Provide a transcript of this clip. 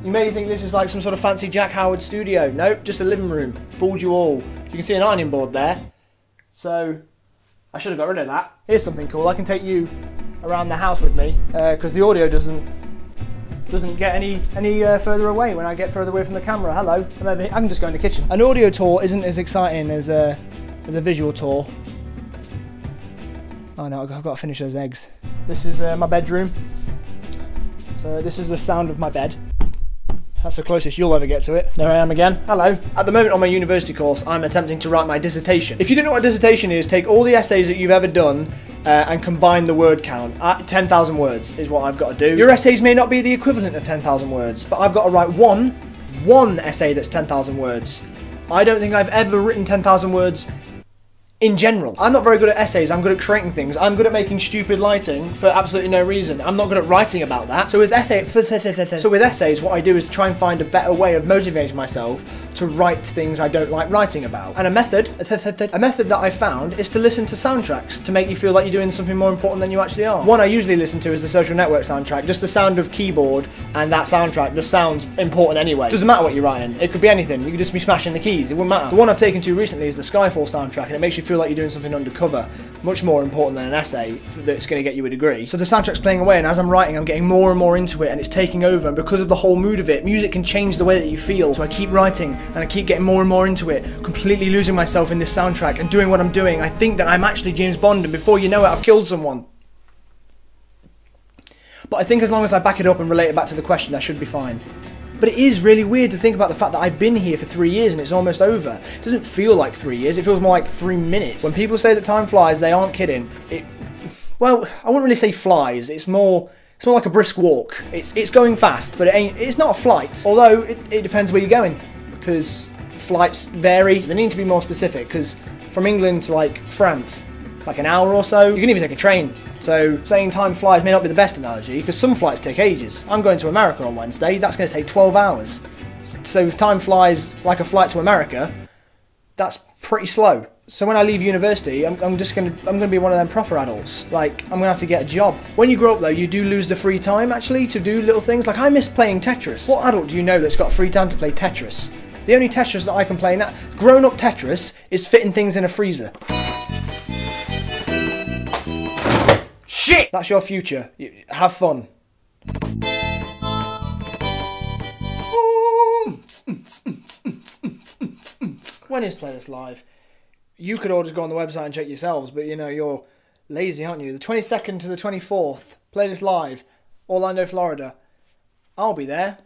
You may think this is like some sort of fancy Jack Howard studio. Nope, just a living room. Fooled you all. You can see an ironing board there. So, I should have got rid of that. Here's something cool. I can take you around the house with me because the audio doesn't get any further away when I get further away from the camera. Hello, I'm over here. I can just go in the kitchen. An audio tour isn't as exciting as a visual tour. Oh no, I've got to finish those eggs. This is my bedroom. So this is the sound of my bed. That's the closest you'll ever get to it. There I am again. Hello. At the moment on my university course, I'm attempting to write my dissertation. If you don't know what a dissertation is, take all the essays that you've ever done and combine the word count. 10,000 words is what I've got to do. Your essays may not be the equivalent of 10,000 words, but I've got to write one essay that's 10,000 words. I don't think I've ever written 10,000 words in general. I'm not very good at essays, I'm good at creating things. I'm good at making stupid lighting for absolutely no reason. I'm not good at writing about that. So with essays, what I do is try and find a better way of motivating myself to write things I don't like writing about. And a method that I found is to listen to soundtracks to make you feel like you're doing something more important than you actually are. One I usually listen to is the Social Network soundtrack. Just the sound of keyboard and that soundtrack just sounds important anyway. Doesn't matter what you're writing. It could be anything. You could just be smashing the keys. It wouldn't matter. The one I've taken to recently is the Skyfall soundtrack, and it makes you feel like you're doing something undercover, much more important than an essay that's going to get you a degree. So the soundtrack's playing away, and as I'm writing, I'm getting more and more into it, and it's taking over, and because of the whole mood of it, music can change the way that you feel. So I keep writing, and I keep getting more and more into it, completely losing myself in this soundtrack and doing what I'm doing. I think that I'm actually James Bond, and before you know it, I've killed someone. But I think as long as I back it up and relate it back to the question, I should be fine. But it is really weird to think about the fact that I've been here for 3 years and it's almost over. It doesn't feel like 3 years, it feels more like 3 minutes. When people say that time flies, they aren't kidding. Well, I wouldn't really say flies, it's more like a brisk walk. It's going fast, but it's not a flight. Although, it depends where you're going, because flights vary. They need to be more specific, because from England to like France, like an hour or so, you can even take a train. So saying time flies may not be the best analogy, because some flights take ages. I'm going to America on Wednesday, that's going to take 12 hours. So if time flies like a flight to America, that's pretty slow. So when I leave university, I'm going to be one of them proper adults. Like, I'm going to have to get a job. When you grow up though, you do lose the free time actually to do little things. Like, I miss playing Tetris. What adult do you know that's got free time to play Tetris? The only Tetris that I can play now, grown-up Tetris, is fitting things in a freezer. Shit! That's your future. Have fun. When is Playlist Live? You could all just go on the website and check yourselves, but you know, you're lazy, aren't you? The 22nd to the 24th, Playlist Live, Orlando, Florida. I'll be there.